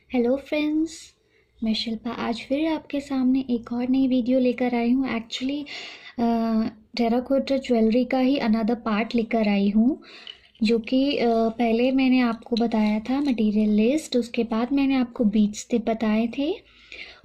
Hello friends, मैं शिल्पा आज फिर आपके सामने एक और नई वीडियो लेकर आई हूँ। एक्चुअली टेराकोटा ज्वेलरी का ही अनदर पार्ट लेकर आई हूँ, जो कि पहले मैंने आपको बताया था मटेरियल लिस्ट, उसके बाद मैंने आपको बीट्स टिप बताए थे,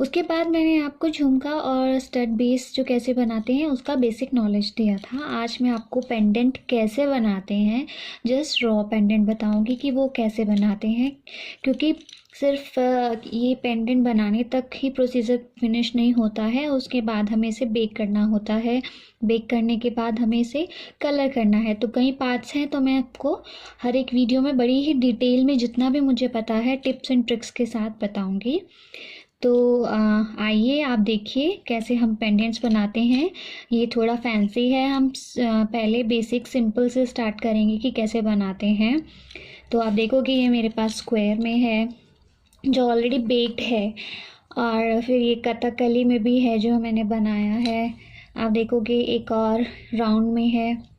उसके बाद मैंने आपको झुमका और स्टड बेस जो कैसे बनाते हैं उसका बेसिक नॉलेज दिया था। आज मैं आपको पेंडेंट कैसे बनाते हैं, जस्ट रॉ पेंडेंट बताऊंगी कि वो कैसे बनाते हैं, क्योंकि सिर्फ ये पेंडेंट बनाने तक ही प्रोसीजर फिनिश नहीं होता है, उसके बाद हमें इसे बेक करना होता है। बेक करने के बाद हमें इसे कलर करना है, तो कई पार्ट्स हैं, तो मैं आपको हर एक वीडियो में बड़ी ही डिटेल में जितना भी मुझे पता है टिप्स एंड ट्रिक्स के साथ बताऊंगी। तो आइए आप देखिए कैसे हम पेंडेंट्स बनाते हैं। ये थोड़ा फैंसी है, हम पहले बेसिक सिंपल से स्टार्ट करेंगे कि कैसे बनाते हैं। तो आप देखोगे ये मेरे पास स्क्वायर में है जो ऑलरेडी बेक्ड है, और फिर ये कथकली में भी है जो मैंने बनाया है। आप देखोगे एक और राउंड में है।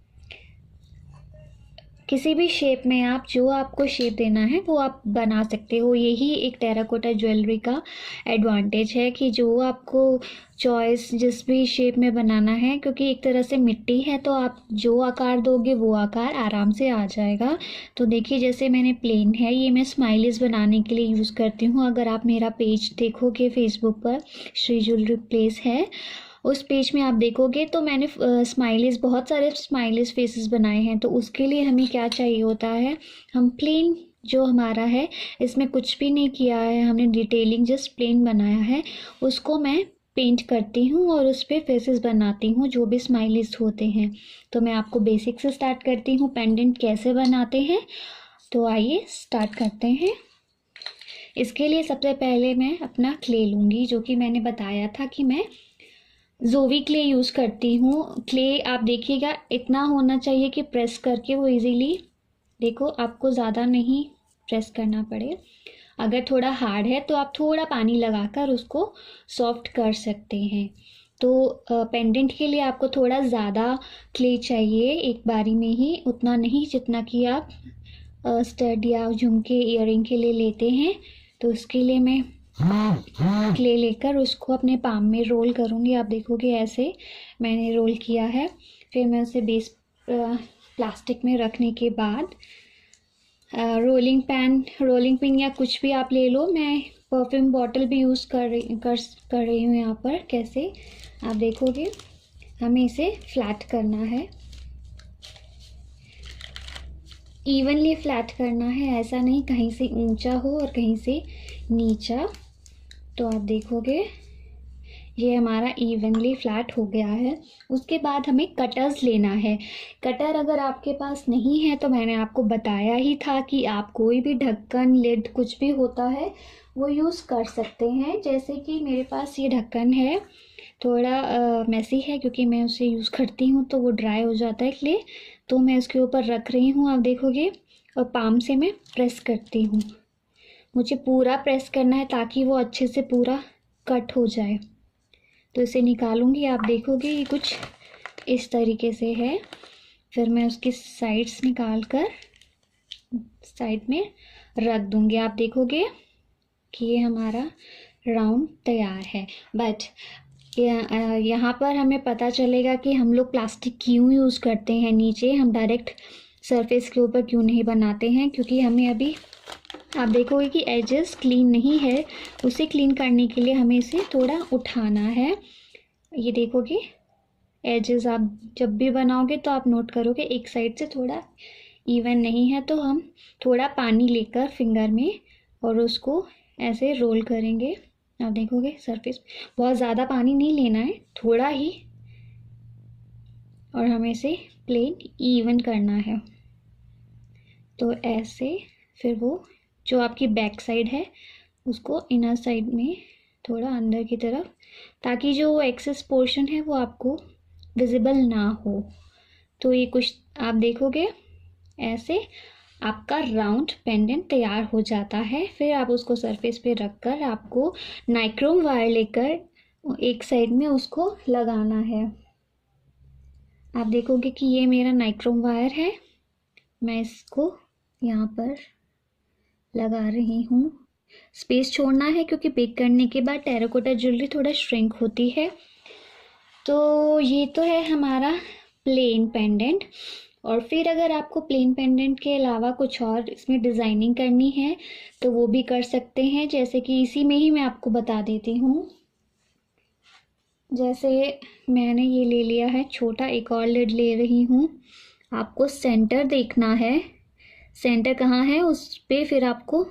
किसी भी शेप में आप जो आपको शेप देना है वो आप बना सकते हो। यही एक टेराकोटा ज्वेलरी का एडवांटेज है कि जो आपको चॉइस जिस भी शेप में बनाना है, क्योंकि एक तरह से मिट्टी है तो आप जो आकार दोगे वो आकार आराम से आ जाएगा। तो देखिए जैसे मैंने प्लेन है, ये मैं स्माइलीज बनाने के लिए यूज़ करती हूँ। अगर आप मेरा पेज देखोगे फेसबुक पर, श्री ज्वेलरी प्लेस है, उस पेज में आप देखोगे तो मैंने स्माइलीज, बहुत सारे स्माइलीज फेसेस बनाए हैं। तो उसके लिए हमें क्या चाहिए होता है, हम प्लेन जो हमारा है इसमें कुछ भी नहीं किया है, हमने डिटेलिंग जस्ट प्लेन बनाया है, उसको मैं पेंट करती हूँ और उस पर फेसेस बनाती हूँ जो भी स्माइलीज होते हैं। तो मैं आपको बेसिक से स्टार्ट करती हूँ पेंडेंट कैसे बनाते हैं। तो आइए स्टार्ट करते हैं। इसके लिए सबसे पहले मैं अपना क्ले लूँगी, जो कि मैंने बताया था कि मैं जोवी क्ले यूज़ करती हूँ। क्ले आप देखिएगा इतना होना चाहिए कि प्रेस करके वो इजीली, देखो आपको ज़्यादा नहीं प्रेस करना पड़े। अगर थोड़ा हार्ड है तो आप थोड़ा पानी लगाकर उसको सॉफ्ट कर सकते हैं। तो पेंडेंट के लिए आपको थोड़ा ज़्यादा क्ले चाहिए एक बारी में ही, उतना नहीं जितना कि आप स्टड या झुमके इयररिंग के लिए लेते हैं। तो उसके लिए मैं क्ले लेकर उसको अपने पाम में रोल करूँगी। आप देखोगे ऐसे मैंने रोल किया है। फिर मैं उसे बेस प्लास्टिक में रखने के बाद रोलिंग पिन या कुछ भी आप ले लो। मैं परफ्यूम बॉटल भी यूज़ कर रही हूँ यहाँ पर। कैसे आप देखोगे हमें इसे फ्लैट करना है, इवनली फ्लैट करना है, ऐसा नहीं कहीं से ऊंचा हो और कहीं से नीचा। तो आप देखोगे ये हमारा इवनली फ्लैट हो गया है। उसके बाद हमें कटर्स लेना है। कटर अगर आपके पास नहीं है तो मैंने आपको बताया ही था कि आप कोई भी ढक्कन, लिड कुछ भी होता है वो यूज़ कर सकते हैं। जैसे कि मेरे पास ये ढक्कन है, थोड़ा मैसी है क्योंकि मैं उसे यूज़ करती हूँ तो वो ड्राई हो जाता है क्ले, तो मैं उसके ऊपर रख रही हूँ। आप देखोगे और पाम से मैं प्रेस करती हूँ। मुझे पूरा प्रेस करना है ताकि वो अच्छे से पूरा कट हो जाए। तो इसे निकालूंगी, आप देखोगे ये कुछ इस तरीके से है। फिर मैं उसकी साइड्स निकाल कर साइड में रख दूंगी। आप देखोगे कि ये हमारा राउंड तैयार है। बट यहाँ पर हमें पता चलेगा कि हम लोग प्लास्टिक क्यों यूज़ करते हैं। नीचे हम डायरेक्ट सरफेस के ऊपर क्यों नहीं बनाते हैं, क्योंकि हमें अभी आप देखोगे कि एजेस क्लीन नहीं है, उसे क्लीन करने के लिए हमें इसे थोड़ा उठाना है। ये देखोगे एजेस आप जब भी बनाओगे तो आप नोट करोगे एक साइड से थोड़ा इवन नहीं है, तो हम थोड़ा पानी लेकर फिंगर में और उसको ऐसे रोल करेंगे। आप देखोगे सरफेस, बहुत ज़्यादा पानी नहीं लेना है, थोड़ा ही, और हमें इसे प्लेन इवन करना है। तो ऐसे फिर वो जो आपकी बैक साइड है उसको इनर साइड में थोड़ा अंदर की तरफ, ताकि जो एक्सेस पोर्शन है वो आपको विजिबल ना हो। तो ये कुछ आप देखोगे ऐसे आपका राउंड पेंडेंट तैयार हो जाता है। फिर आप उसको सरफेस पे रखकर आपको नाइक्रोम वायर लेकर एक साइड में उसको लगाना है। आप देखोगे कि ये मेरा नाइक्रोम वायर है, मैं इसको यहाँ पर लगा रही हूँ। स्पेस छोड़ना है, क्योंकि बेक करने के बाद टेराकोटा ज्वेलरी थोड़ा श्रिंक होती है। तो ये तो है हमारा प्लेन पेंडेंट। और फिर अगर आपको प्लेन पेंडेंट के अलावा कुछ और इसमें डिज़ाइनिंग करनी है तो वो भी कर सकते हैं, जैसे कि इसी में ही मैं आपको बता देती हूँ। जैसे मैंने ये ले लिया है छोटा, एक और लिड ले रही हूँ। आपको सेंटर देखना है, सेंटर कहाँ है उस पे फिर आपको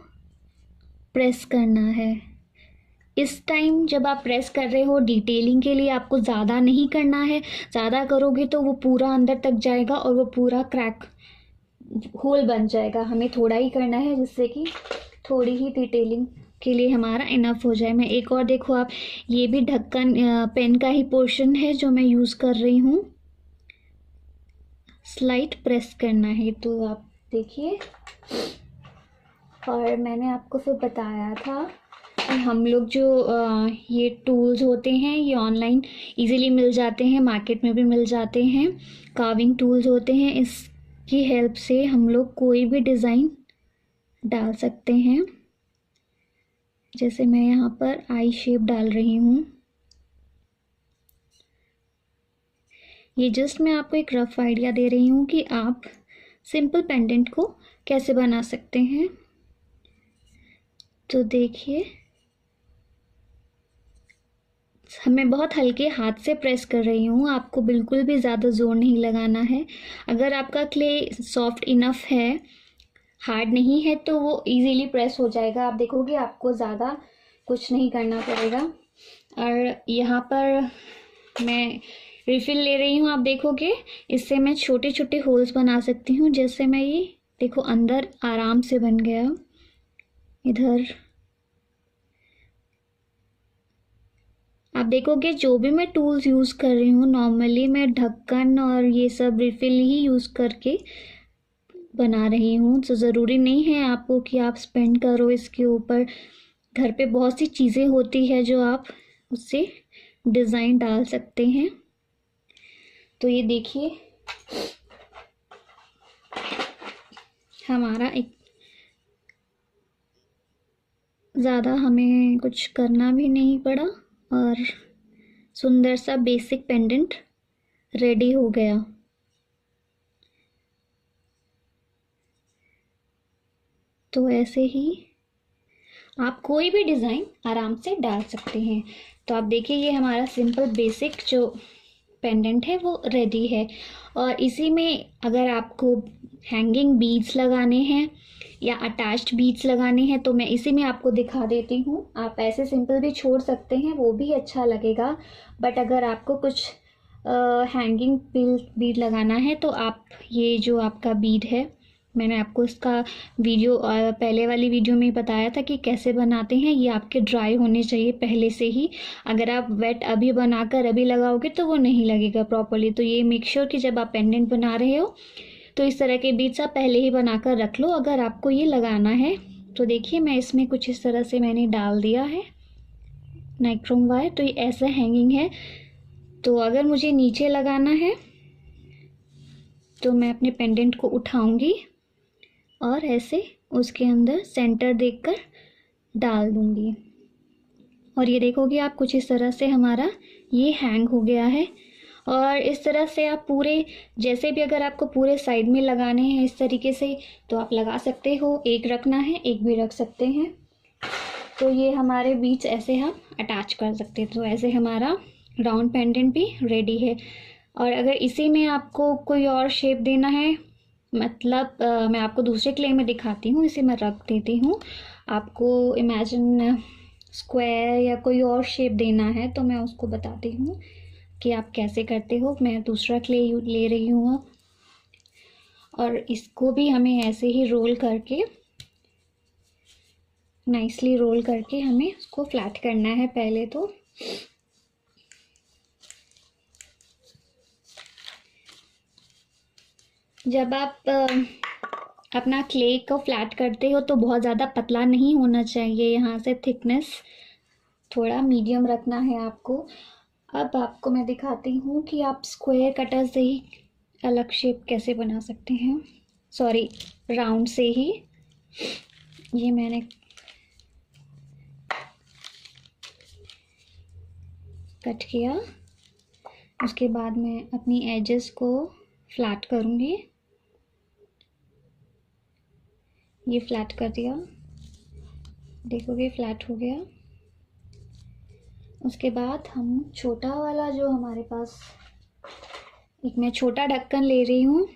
प्रेस करना है। इस टाइम जब आप प्रेस कर रहे हो डिटेलिंग के लिए आपको ज़्यादा नहीं करना है, ज़्यादा करोगे तो वो पूरा अंदर तक जाएगा और वो पूरा क्रैक होल बन जाएगा। हमें थोड़ा ही करना है, जिससे कि थोड़ी ही डिटेलिंग के लिए हमारा इनफ हो जाए। मैं एक और देखो आप, ये भी ढक्कन पेन का ही पोर्शन है जो मैं यूज़ कर रही हूँ। स्लाइट प्रेस करना है, तो आप देखिए। और मैंने आपको फिर बताया था कि हम लोग जो ये टूल्स होते हैं ये ऑनलाइन इजीली मिल जाते हैं, मार्केट में भी मिल जाते हैं। कार्विंग टूल्स होते हैं, इसकी हेल्प से हम लोग कोई भी डिज़ाइन डाल सकते हैं। जैसे मैं यहाँ पर आई शेप डाल रही हूँ। ये जस्ट मैं आपको एक रफ आइडिया दे रही हूँ कि आप सिंपल पेंडेंट को कैसे बना सकते हैं। तो देखिए, मैं बहुत हल्के हाथ से प्रेस कर रही हूँ, आपको बिल्कुल भी ज़्यादा जोर नहीं लगाना है। अगर आपका क्ले सॉफ्ट इनफ है, हार्ड नहीं है, तो वो इजीली प्रेस हो जाएगा। आप देखोगे आपको ज़्यादा कुछ नहीं करना पड़ेगा। और यहाँ पर मैं रिफिल ले रही हूँ, आप देखोगे इससे मैं छोटे छोटे होल्स बना सकती हूँ। जैसे मैं ये देखो अंदर आराम से बन गया। इधर आप देखोगे जो भी मैं टूल्स यूज़ कर रही हूँ, नॉर्मली मैं ढक्कन और ये सब रिफिल ही यूज़ करके बना रही हूँ। तो ज़रूरी नहीं है आपको कि आप स्पेंड करो इसके ऊपर। घर पे बहुत सी चीज़ें होती है जो आप उससे डिज़ाइन डाल सकते हैं। तो ये देखिए हमारा एक ज़्यादा हमें कुछ करना भी नहीं पड़ा और सुंदर सा बेसिक पेंडेंट रेडी हो गया। तो ऐसे ही आप कोई भी डिज़ाइन आराम से डाल सकते हैं। तो आप देखिए ये हमारा सिंपल बेसिक जो पेंडेंट है वो रेडी है। और इसी में अगर आपको हैंगिंग बीड्स लगाने हैं या अटैच्ड बीड्स लगाने हैं तो मैं इसी में आपको दिखा देती हूँ। आप ऐसे सिंपल भी छोड़ सकते हैं, वो भी अच्छा लगेगा। बट अगर आपको कुछ हैंगिंग बीड लगाना है तो आप ये जो आपका बीड है, मैंने आपको इसका वीडियो पहले वाली वीडियो में बताया था कि कैसे बनाते हैं। ये आपके ड्राई होने चाहिए पहले से ही। अगर आप वेट अभी बनाकर अभी लगाओगे तो वो नहीं लगेगा प्रॉपरली। तो ये मेक श्योर कि जब आप पेंडेंट बना रहे हो तो इस तरह के बीड्स आप पहले ही बनाकर रख लो अगर आपको ये लगाना है। तो देखिए मैं इसमें कुछ इस तरह से मैंने डाल दिया है नाइक्रोम वायर। तो ये ऐसा हैंगिंग है। तो अगर मुझे नीचे लगाना है तो मैं अपने पेंडेंट को उठाऊंगी और ऐसे उसके अंदर सेंटर देखकर डाल दूंगी। और ये देखोगे आप कुछ इस तरह से हमारा ये हैंग हो गया है। और इस तरह से आप पूरे, जैसे भी अगर आपको पूरे साइड में लगाने हैं इस तरीके से तो आप लगा सकते हो। एक रखना है एक भी रख सकते हैं। तो ये हमारे बीच ऐसे हम अटैच कर सकते हैं। तो ऐसे हमारा राउंड पेंडेंट भी रेडी है। और अगर इसी में आपको कोई और शेप देना है, मतलब मैं आपको दूसरे क्ले में दिखाती हूँ, इसे मैं रख देती हूँ। आपको इमेजिन स्क्वायर या कोई और शेप देना है तो मैं उसको बताती हूँ कि आप कैसे करते हो। मैं दूसरा क्ले ले रही हूँ अब, और इसको भी हमें ऐसे ही रोल करके, नाइसली रोल करके हमें उसको फ्लैट करना है पहले। तो जब आप अपना क्ले को फ्लैट करते हो तो बहुत ज़्यादा पतला नहीं होना चाहिए, यहाँ से थिकनेस थोड़ा मीडियम रखना है आपको। अब आपको मैं दिखाती हूँ कि आप स्क्वायर कटर से ही अलग शेप कैसे बना सकते हैं, सॉरी राउंड से ही। ये मैंने कट किया। उसके बाद मैं अपनी एजेस को फ्लैट करूँगी। ये फ्लैट कर दिया, देखोगे फ्लैट हो गया। उसके बाद हम छोटा वाला जो हमारे पास, एक मैं छोटा ढक्कन ले रही हूँ,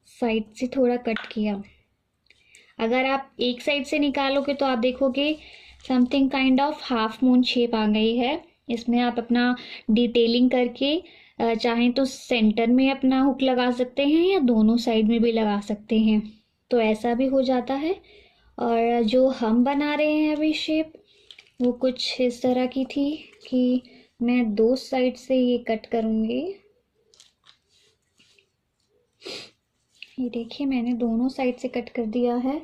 साइड से थोड़ा कट किया। अगर आप एक साइड से निकालोगे तो आप देखोगे something kind of half moon shape आ गई है। इसमें आप अपना डिटेलिंग करके चाहें तो सेंटर में अपना हुक लगा सकते हैं या दोनों साइड में भी लगा सकते हैं, तो ऐसा भी हो जाता है। और जो हम बना रहे हैं अभी शेप, वो कुछ इस तरह की थी कि मैं दो साइड से ये कट करूँगी। ये देखिए मैंने दोनों साइड से कट कर दिया है।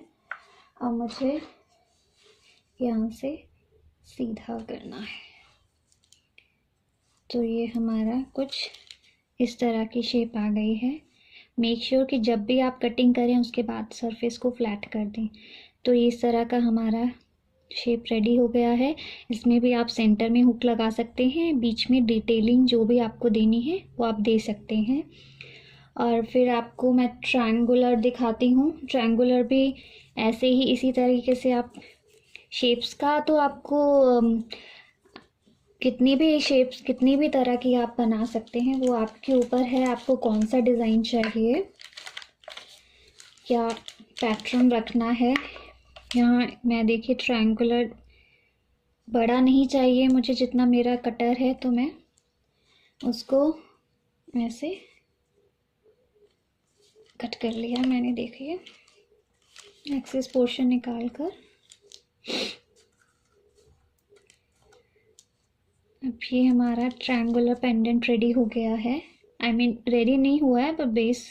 अब मुझे यहाँ से सीधा करना है। तो ये हमारा कुछ इस तरह की शेप आ गई है। मेक श्योर कि जब भी आप कटिंग करें उसके बाद सरफेस को फ्लैट कर दें। तो ये इस तरह का हमारा शेप रेडी हो गया है। इसमें भी आप सेंटर में हुक लगा सकते हैं, बीच में डिटेलिंग जो भी आपको देनी है वो आप दे सकते हैं। और फिर आपको मैं ट्रायंगुलर दिखाती हूँ। ट्रायंगुलर भी ऐसे ही इसी तरीके से आप शेप्स का, तो आपको कितनी भी शेप्स, कितनी भी तरह की आप बना सकते हैं, वो आपके ऊपर है। आपको कौन सा डिज़ाइन चाहिए, क्या पैटर्न रखना है। यहाँ मैं देखिए ट्रायंगुलर बड़ा नहीं चाहिए मुझे जितना मेरा कटर है, तो मैं उसको ऐसे कट कर लिया मैंने। देखिए एक्सेस पोर्शन निकाल कर अब ये हमारा ट्रायंगुलर पेंडेंट रेडी हो गया है। आई मीन रेडी नहीं हुआ है, पर बेस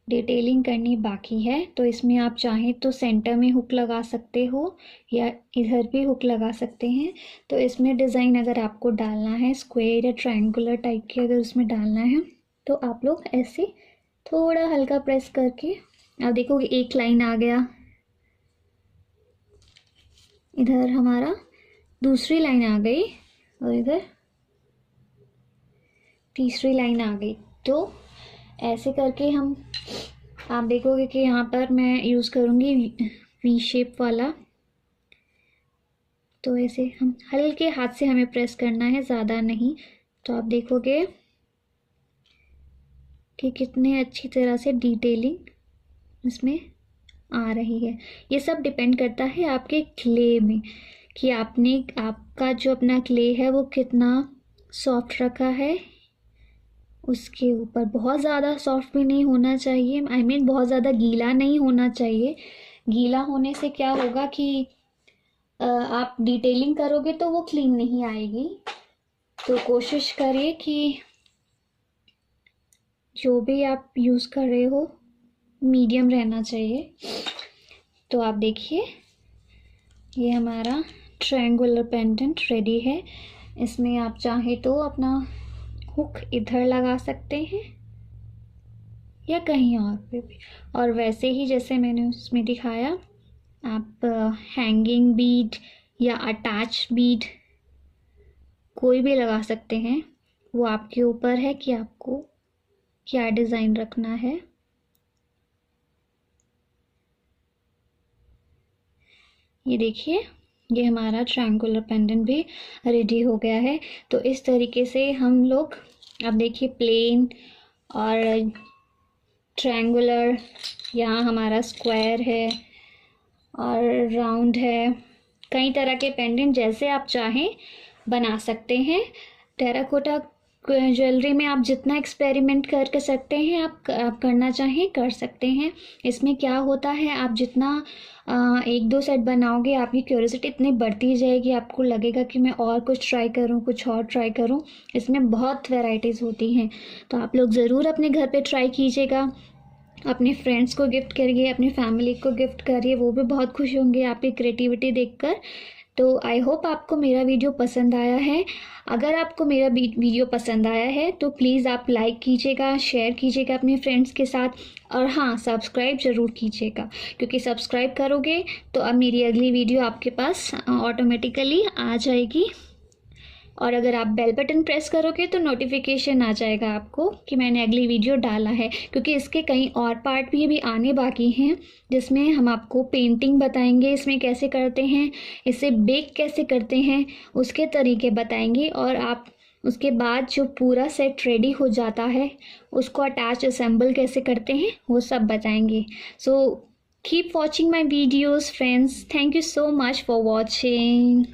डिटेलिंग करनी बाकी है। तो इसमें आप चाहें तो सेंटर में हुक लगा सकते हो या इधर भी हुक लगा सकते हैं। तो इसमें डिज़ाइन अगर आपको डालना है स्क्वायर या ट्रायंगुलर टाइप की, अगर उसमें डालना है तो आप लोग ऐसे थोड़ा हल्का प्रेस करके, आप देखोगे एक लाइन आ गया। इधर हमारा दूसरी लाइन आ गई और इधर तीसरी लाइन आ गई। तो ऐसे करके हम, आप देखोगे कि यहाँ पर मैं यूज़ करूँगी वी शेप वाला। तो ऐसे हम हल्के हाथ से हमें प्रेस करना है, ज़्यादा नहीं। तो आप देखोगे कि कितने अच्छी तरह से डिटेलिंग इसमें आ रही है। ये सब डिपेंड करता है आपके क्ले में, कि आपका जो अपना क्ले है वो कितना सॉफ्ट रखा है। उसके ऊपर बहुत ज़्यादा सॉफ्ट भी नहीं होना चाहिए, आई मीन बहुत ज़्यादा गीला नहीं होना चाहिए। गीला होने से क्या होगा कि आप डिटेलिंग करोगे तो वो क्लीन नहीं आएगी। तो कोशिश करिए कि जो भी आप यूज़ कर रहे हो मीडियम रहना चाहिए। तो आप देखिए ये हमारा ट्रायंगुलर पेंडेंट रेडी है। इसमें आप चाहे तो अपना हुक इधर लगा सकते हैं या कहीं और पे भी, और वैसे ही जैसे मैंने उसमें दिखाया, आप हैंगिंग बीड या अटैच बीड कोई भी लगा सकते हैं। वो आपके ऊपर है कि आपको क्या डिज़ाइन रखना है। ये देखिए ये हमारा ट्रायंगुलर पेंडेंट भी रेडी हो गया है। तो इस तरीके से हम लोग, अब देखिए प्लेन और ट्रायंगुलर, यहाँ हमारा स्क्वायर है और राउंड है, कई तरह के पेंडेंट जैसे आप चाहें बना सकते हैं। टेराकोटा ज्वेलरी में आप जितना एक्सपेरिमेंट कर सकते हैं, आप करना चाहें कर सकते हैं। इसमें क्या होता है, आप जितना एक दो सेट बनाओगे आपकी क्यूरियोसिटी इतनी बढ़ती जाएगी, आपको लगेगा कि मैं और कुछ ट्राई करूं, कुछ और ट्राई करूं। इसमें बहुत वैरायटीज़ होती हैं। तो आप लोग ज़रूर अपने घर पे ट्राई कीजिएगा, अपने फ्रेंड्स को गिफ्ट करिए, अपनी फैमिली को गिफ्ट करिए, वो भी बहुत खुश होंगे आपकी क्रिएटिविटी देखकर। तो आई होप आपको मेरा वीडियो पसंद आया है। अगर आपको मेरा वीडियो पसंद आया है तो प्लीज़ आप लाइक कीजिएगा, शेयर कीजिएगा अपने फ्रेंड्स के साथ, और हाँ सब्सक्राइब ज़रूर कीजिएगा, क्योंकि सब्सक्राइब करोगे तो अब मेरी अगली वीडियो आपके पास ऑटोमेटिकली आ जाएगी। और अगर आप बेल बटन प्रेस करोगे तो नोटिफिकेशन आ जाएगा आपको कि मैंने अगली वीडियो डाला है, क्योंकि इसके कई और पार्ट भी आने बाकी हैं जिसमें हम आपको पेंटिंग बताएंगे इसमें कैसे करते हैं, इसे बेक कैसे करते हैं उसके तरीके बताएंगे, और आप उसके बाद जो पूरा सेट रेडी हो जाता है उसको अटैच असेंबल कैसे करते हैं वो सब बताएंगे। So keep watching my videos friends, thank you so much for watching.